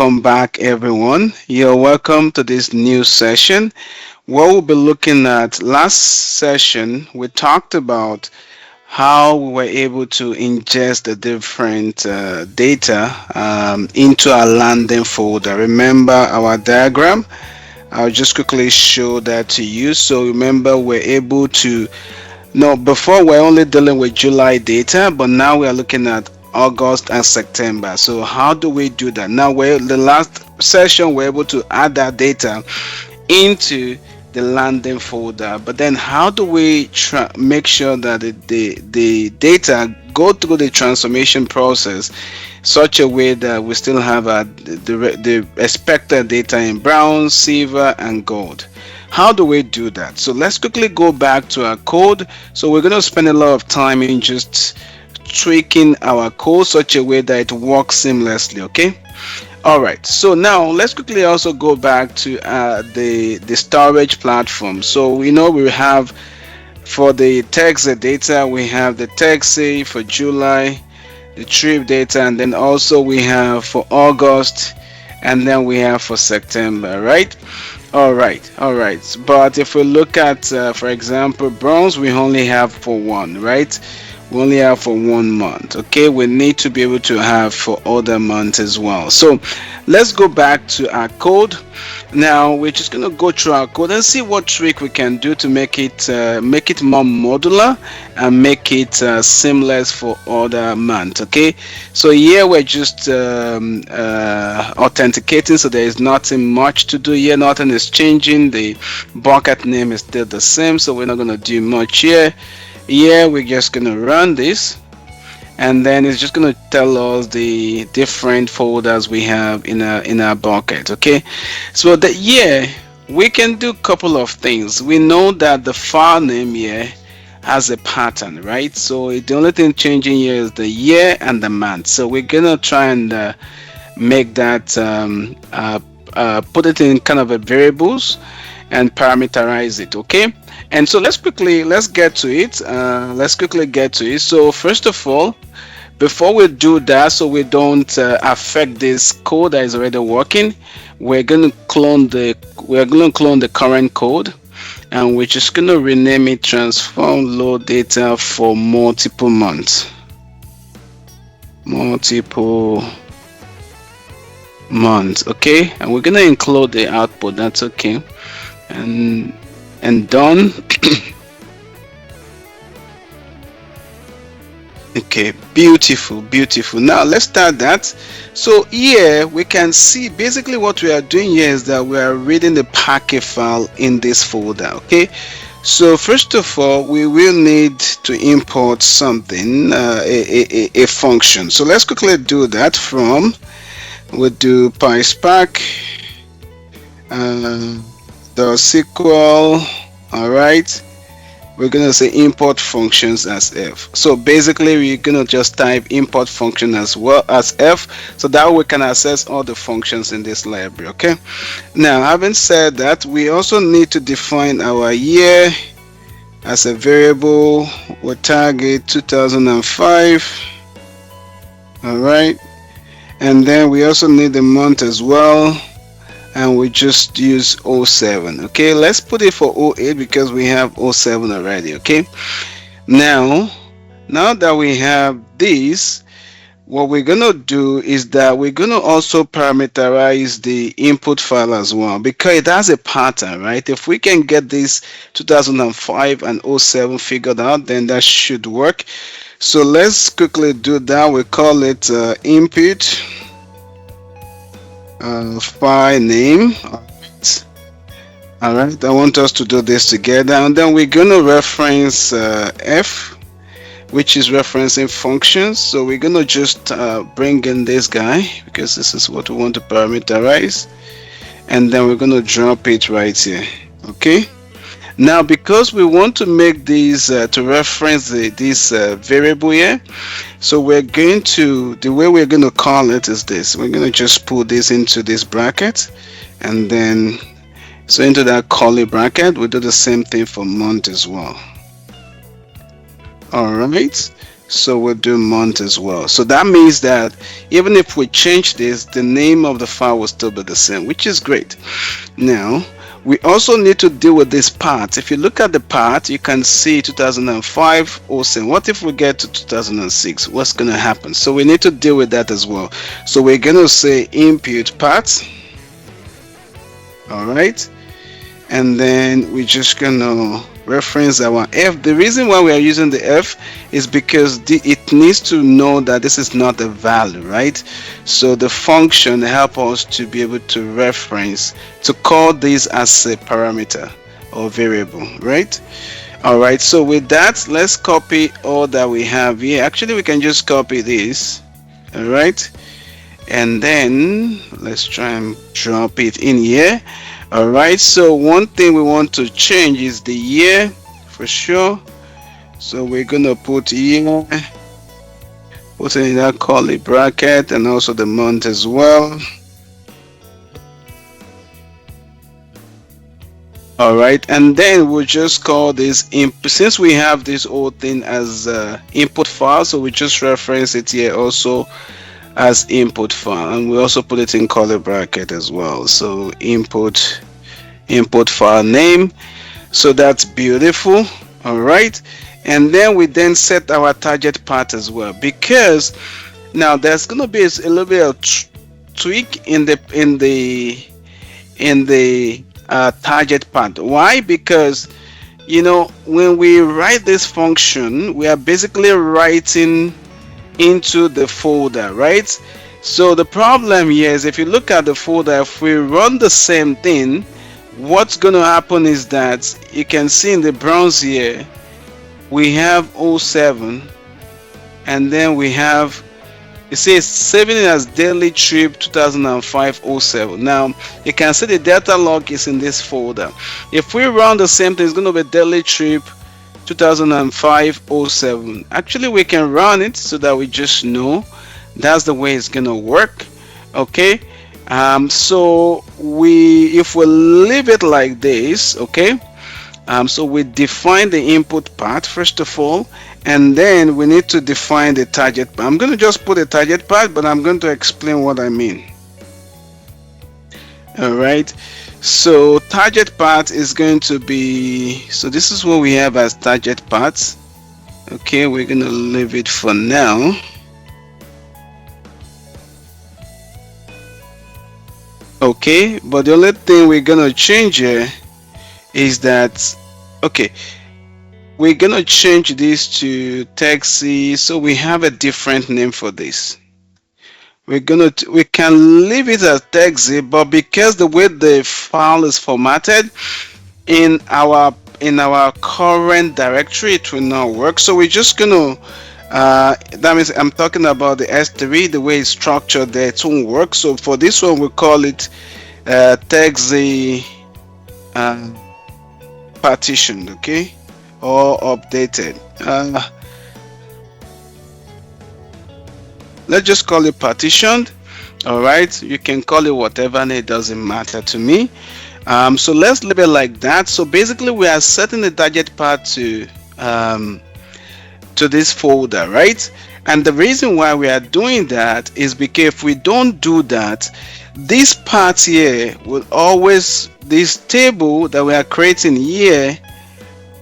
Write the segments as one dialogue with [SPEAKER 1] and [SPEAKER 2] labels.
[SPEAKER 1] welcome back, everyone. You're welcome to this new session. What we'll be looking at last session, we talked about how we were able to ingest the different data into our landing folder. Remember our diagram? I'll just quickly show that to you. So remember, we're able to no, before we're only dealing with July data, but now we are looking at August and September. So how do we do that? Now, we're the last session we're able to add that data into the landing folder, but then how do we make sure that the data go through the transformation process such a way that we still have the expected data in brown, silver, and gold? How do we do that? So let's quickly go back to our code. So we're going to spend a lot of time in just tweaking our code such a way that it works seamlessly. Okay. All right. So now let's quickly also go back to the storage platform. So we know we have for the text data, we have the text say for July, the trip data, and then also we have for August, and then we have for September, right? All right. But if we look at, for example, bronze, we only have for one, right? We only have for 1 month. Okay, we need to be able to have for other months as well. So let's go back to our code. Now we're just going to go through our code and see what trick we can do to make it more modular and make it seamless for other months. Okay, so here we're just authenticating, so there is nothing much to do here. Nothing is changing. The bucket name is still the same, so we're not going to do much here. We're just going to run this, and then it's just going to tell us the different folders we have in our bucket. Okay, so we can do a couple of things. We know that the file name here has a pattern, right? So the only thing changing here is the year and the month. So we're gonna try and make that put it in kind of a variables and parameterize it. Okay, and so let's get to it. Let's quickly get to it. So first of all, before we do that, so we don't affect this code that is already working, we're going to clone the current code, and we're just going to rename it transform load data for multiple months. Okay, and we're going to include the output. That's okay, and done. Okay, beautiful. Now let's start that. So here we can see basically what we are doing here is that we are reading the package file in this folder. Okay, so first of all, we will need to import something, a function. So let's quickly do that. We'll do PySpark the SQL. All right, we're gonna say import functions as f. So basically we're gonna just type import function as well as f, so that we can access all the functions in this library. Okay, now having said that, we also need to define our year as a variable. We'll target 2005. All right, and then we also need the month as well, and we just use 07. Okay, let's put it for 08 because we have 07 already. Okay, now that we have this, what we're gonna do is that we're gonna also parameterize the input file as well, because it has a pattern, right? If we can get this 2005 and 07 figured out, then that should work. So let's quickly do that. We call it input file name. All right, I want us to do this together, and then we're going to reference f, which is referencing functions. So we're going to just bring in this guy because this is what we want to parameterize, and then we're going to drop it right here. Okay, now because we want to make these to reference this variable here, so we're going to, the way we're going to call it is this. We're going to just put this into this bracket, and then so into that curly bracket we do the same thing for month as well. All right, So we'll do month as well. So that means that even if we change this, the name of the file will still be the same, which is great. Now, we also need to deal with this part. If you look at the part, you can see 2005 07. What if we get to 2006? What's going to happen? So we need to deal with that as well. So we're going to say input part. All right. And then we're just going to reference our F. The reason why we are using the F is because it needs to know that this is not a value, right? So the function help us to be able to reference, to call this as a parameter or variable, right? All right, so with that, let's copy all that we have here. Actually, we can just copy this. All right, and then let's try and drop it in here. All right, so one thing we want to change is the year for sure. So we're gonna put year, put in that curly bracket, and also the month as well. All right, and then we'll just call this input. Since we have this whole thing as input file, so we just reference it here also as input file, and we also put it in curly bracket as well. So input file name. So that's beautiful. All right, and then we then set our target part as well, because now there's going to be a little bit of tweak in the target part. Why? Because when we write this function, we are basically writing into the folder, right? So the problem here is, if you look at the folder, if we run the same thing, what's going to happen is that you can see in the browse here we have 07, and then we have, it says saving it as daily trip 2005-07. Now you can see the data log is in this folder. If we run the same thing, it's going to be daily trip 2005-07. Actually, we can run it so that we just know that's the way it's going to work. Okay, so if we leave it like this, okay, so we define the input part first of all, and then we need to define the target part. I'm going to just put a target part, but I'm going to explain what I mean. All right, so target part is going to be, so this is what we have as target parts. Okay, we're going to leave it for now. Okay, but the only thing we're going to change here is that, okay, we're going to change this to taxi, so we have a different name for this. We can leave it as taxi, but because the way the file is formatted in our current directory, it will not work. So we're just going to that means I'm talking about the S3, the way it's structured there, it won't work. So for this one, we call it taxi partitioned, okay, or updated. Let's just call it partitioned. All right, you can call it whatever, and it doesn't matter to me. So let's leave it like that. So basically, we are setting the target part to this folder, right? And the reason why we are doing that is because if we don't do that, this part here will always, this table that we are creating here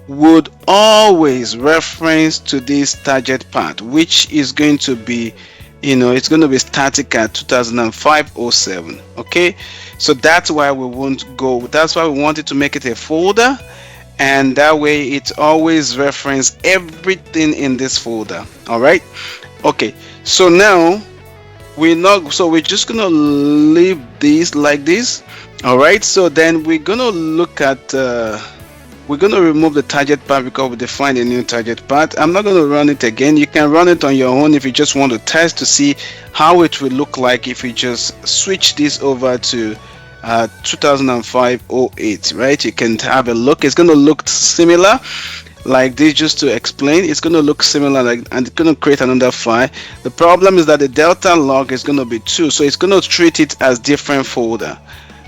[SPEAKER 1] would always reference to this target part, which is going to be, it's going to be static at 2005-07. Okay, so that's why we won't go, that's why we wanted to make it a folder, and that way it always reference everything in this folder. All right, okay, so now we're just gonna leave this like this. All right, so then we're gonna look at we're gonna remove the target part because we defined a new target part. I'm not gonna run it again. You can run it on your own if you just want to test to see how it will look like if you just switch this over to 2005-08, right? You can have a look. It's going to look similar like this. Just to explain, it's going to look similar like, and it's going to create another file. The problem is that the delta log is going to be 2, so it's going to treat it as different folder,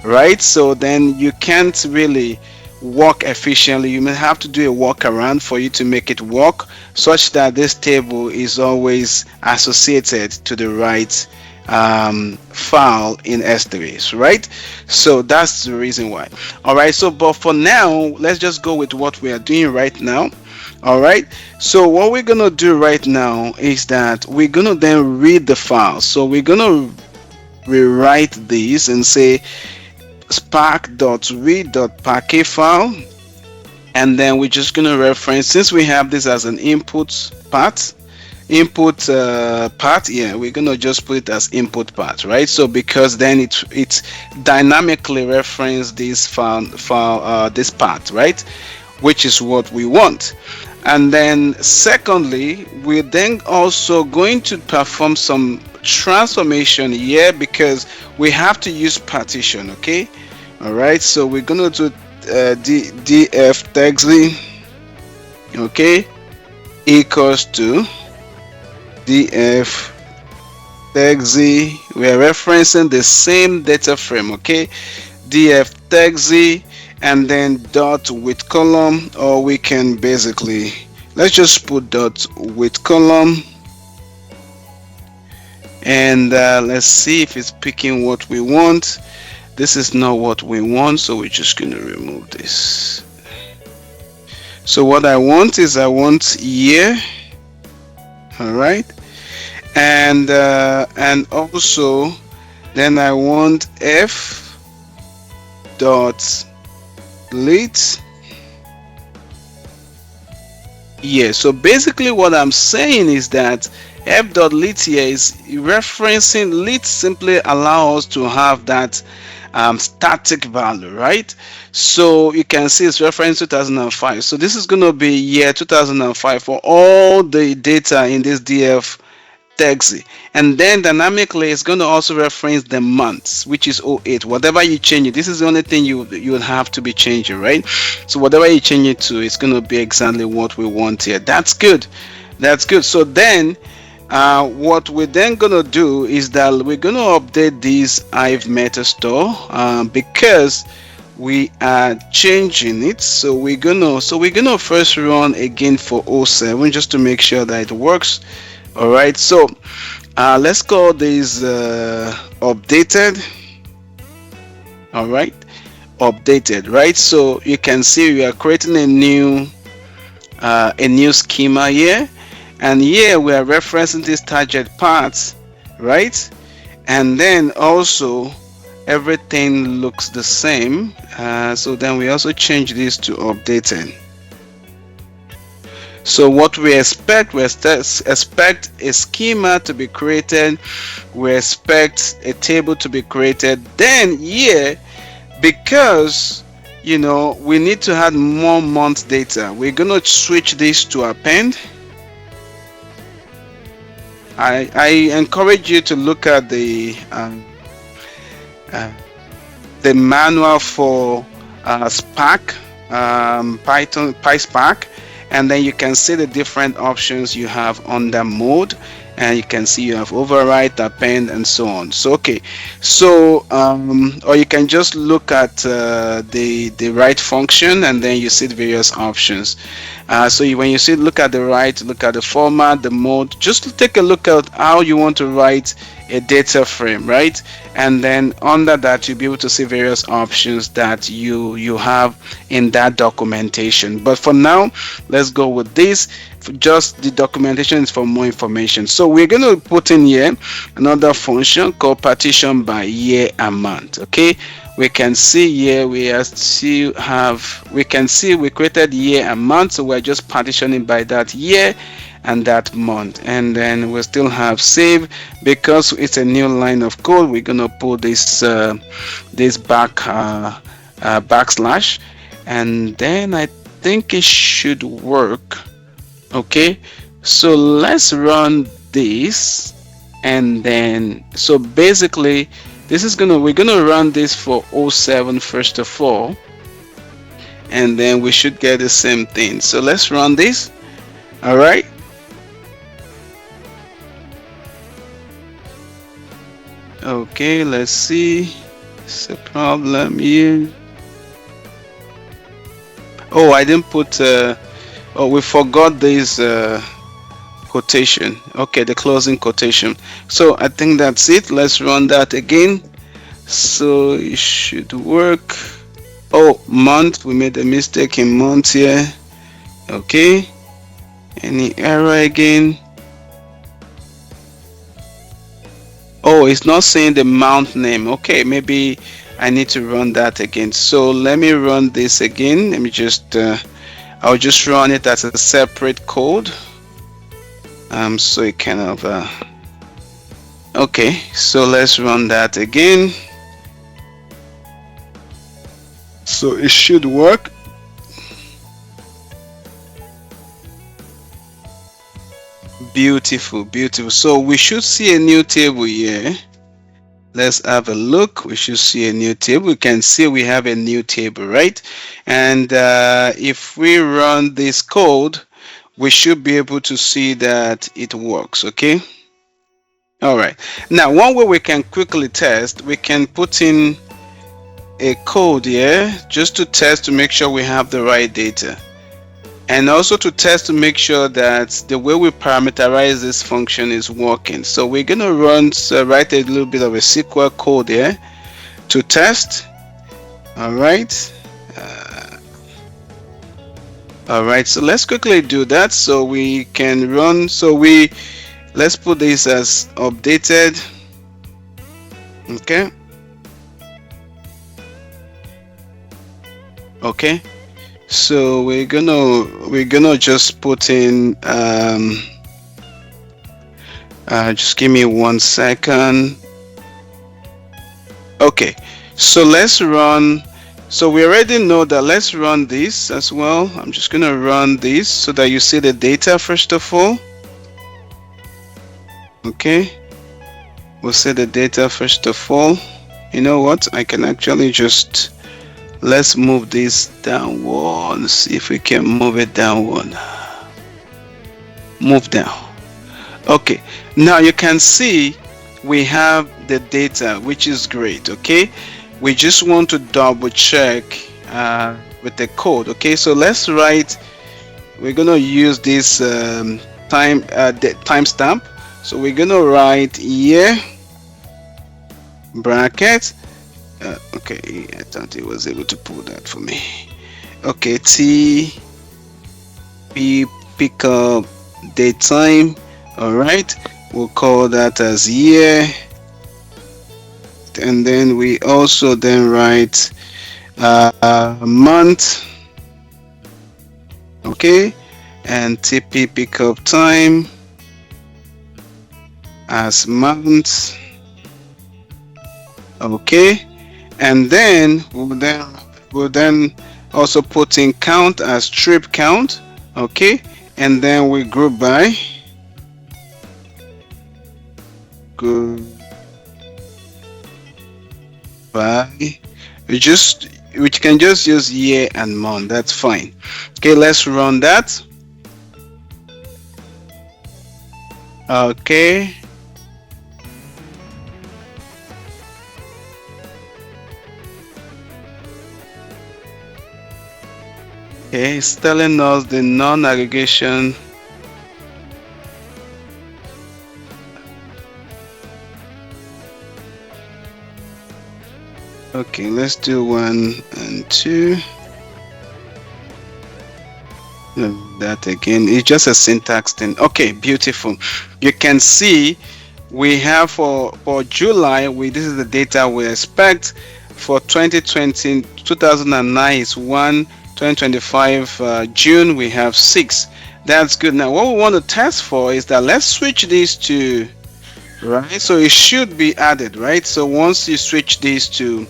[SPEAKER 1] right? So then you can't really, work efficiently, you may have to do a workaround for you to make it work such that this table is always associated to the right file in S3, right? So that's the reason why. All right, so but for now, let's just go with what we are doing right now. All right, so what we're gonna do right now is that we're gonna then read the file. So we're gonna rewrite this and say spark.read.parquet file, and then we're just going to reference, since we have this as an input part, yeah, we're going to just put it as input part, right? So because then it dynamically reference this file this part, right, which is what we want. And then secondly, we're then also going to perform some transformation here because we have to use partition. Okay, all right, so we're gonna do df taxi, okay, equals to df taxi. We are referencing the same data frame, okay, df taxi, and then dot with column, or we can basically, let's just put dot with column, and let's see if it's picking what we want. This is not what we want, so we're just going to remove this. So what I want is I want year, all right, and also then I want f dot lit year. So basically what I'm saying is that f.lit here is referencing lit, simply allow us to have that static value, right? So you can see it's reference 2005. So this is going to be year 2005 for all the data in this df taxi, and then dynamically it's going to also reference the months, which is 08. Whatever you change it, this is the only thing you will have to be changing, right? So whatever you change it to, it's going to be exactly what we want here. That's good. That's good. So then what we're then gonna do is that we're gonna update this Hive meta store because we are changing it. So we're gonna first run again for 07 just to make sure that it works. All right, so let's call this updated. All right, updated, right? So you can see we are creating a new schema here, and here we are referencing this target parts, right? And then also everything looks the same, so then we also change this to updated. So what we expect a schema to be created, we expect a table to be created. Then here, because we need to add more month data, we're going to switch this to append. I encourage you to look at the manual for Spark, Python PySpark, and then you can see the different options you have under mode, and you can see you have overwrite, append, and so on. So okay, so or you can just look at the write function, and then you see the various options. So when you look at the write, look at the format, the mode, just take a look at how you want to write a data frame, right? And then under that you'll be able to see various options that you have in that documentation. But for now, let's go with this. Just the documentation is for more information. So we're going to put in here another function called partition by year and month. Okay, we can see here we can see we created year and month, so we're just partitioning by that year and that month, and then we still have save. Because it's a new line of code, we're gonna put this backslash, and then I think it should work. Okay, so let's run this, and then so basically we're gonna run this for 07 first of all, and then we should get the same thing. So let's run this. All right, okay, let's see. It's a problem here. Oh, I didn't put. Oh, we forgot this quotation. Okay, the closing quotation. So I think that's it. Let's run that again. So it should work. Oh, month. We made a mistake in month here. Okay. Any error again? Oh, it's not saying the mount name. Okay, maybe I need to run that again. So let me run this again. Let me just, I'll just run it as a separate code. So it kind of, okay, so let's run that again. So it should work. Beautiful, beautiful. So we should see a new table here. Let's have a look. We should see a new table. We can see we have a new table, right? And if we run this code, we should be able to see that it works. Okay. All right. Now, one way we can quickly test, we can put in a code here just to test to make sure we have the right data. And also to test to make sure that the way we parameterize this function is working. So we're going to write a little bit of a SQL code here to test. All right. All right. So let's quickly do that so we can run. Let's put this as updated. Okay. Okay. So we're gonna just put in just give me 1 second. Okay, so let's run. So we already know that. Let's run this as well. I'm just gonna run this so that you see the data first of all. Okay, we'll see the data first of all. You know what, I can actually just, let's move this down one. See if we can move it down one. Move down. Okay, now you can see we have the data, which is great. Okay, we just want to double check with the code. Okay, so let's write. We're gonna use this timestamp. So we're gonna write year bracket. Okay, I thought he was able to pull that for me. Okay, T P pick up date time. All right, we'll call that as year, and then we also then write month. Okay, and TP pickup time as month. Okay, and then we'll then also put in count as trip count. Okay, and then we group by we can just use year and month. That's fine. Okay, let's run that. Okay, okay, it's telling us the non-aggregation. Okay, let's do 1 and 2. That again, it's just a syntax thing. Okay, beautiful. You can see we have for July, this is the data we expect. For 2020 2009 is 1, 2025 June we have 6. That's good. Now what we want to test for is that let's switch these to, right, so it should be added, right? So once you switch these to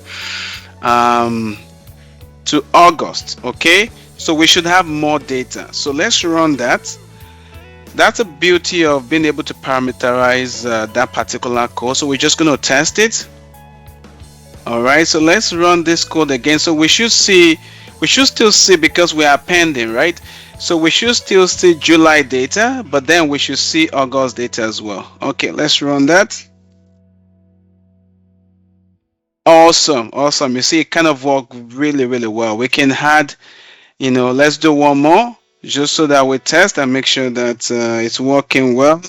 [SPEAKER 1] August, okay, so we should have more data. So let's run that. That's the beauty of being able to parameterize that particular code. So we're just going to test it. All right, so let's run this code again. So we should still see, because we are pending, right? So we should still see July data, but then we should see August data as well. Okay, let's run that. Awesome, awesome. You see, it kind of worked really, really well. We can add Let's do one more just so that we test and make sure that it's working well.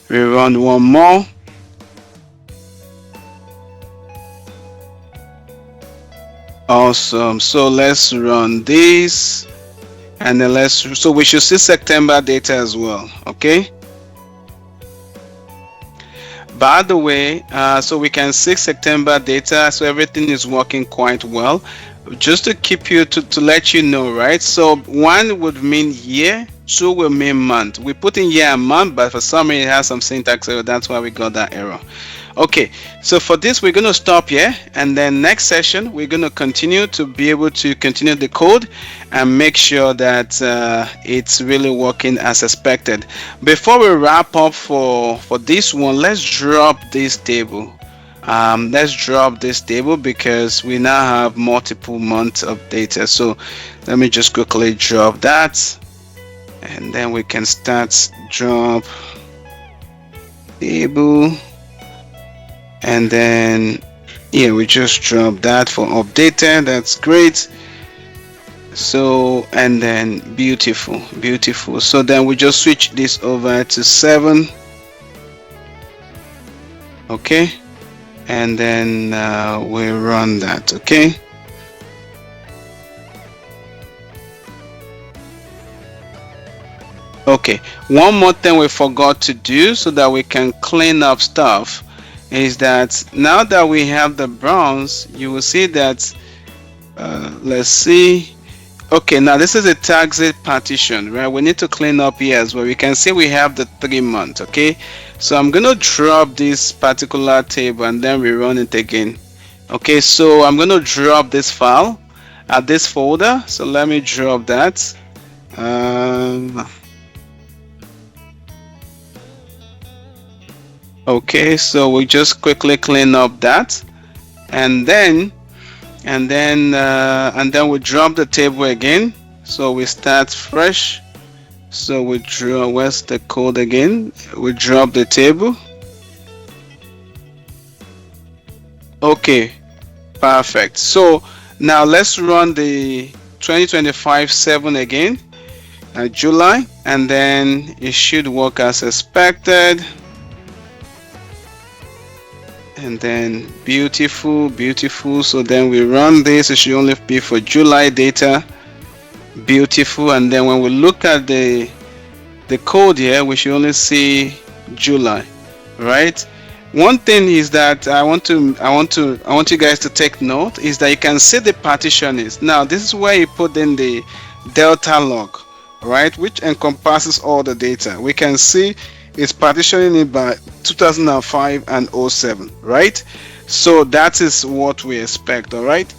[SPEAKER 1] We run one more. Awesome. So let's run this, and then so we should see September data as well. Okay. By the way, so we can see September data, so everything is working quite well. Just to keep you to let you know, right? So 1 would mean year, 2 will mean month. We put in year and month, but for some reason it has some syntax error. That's why we got that error. Okay, so for this we're going to stop here, and then next session we're going to continue to be able to continue the code and make sure that it's really working as expected. Before we wrap up for this one, let's drop this table. Let's drop this table because we now have multiple months of data. So let me just quickly drop that, and then we can start drop table. And then here we just drop that for updated. That's great. So, and then beautiful. So then we just switch this over to 7. Okay, and then we run that. Okay. Okay, one more thing we forgot to do so that we can clean up stuff is that now that we have the browns, you will see that let's see. Okay, now this is a taxed partition, right? We need to clean up here as well. We can see we have the 3 months. Okay, so I'm gonna drop this particular table and then we run it again. Okay, so I'm gonna drop this file at this folder. So let me drop that. Okay, so we just quickly clean up that, and then we drop the table again. So we start fresh. So we draw, where's the code again? We drop the table. Okay, perfect. So now let's run the 2025-7 again, July, and then it should work as expected. And then beautiful. So then we run this. It should only be for July data. Beautiful. And then when we look at the code here, we should only see July, right? One thing is that I want you guys to take note is that you can see the partitionings. Now this is where you put in the delta log, right, which encompasses all the data. We can see it's partitioning it by 2005 and 07, right? So that is what we expect. All right,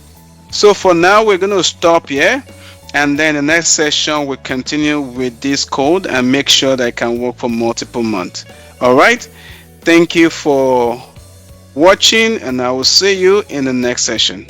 [SPEAKER 1] so for now we're going to stop here, and then the next session we'll continue with this code and make sure that it can work for multiple months. All right, thank you for watching, and I will see you in the next session.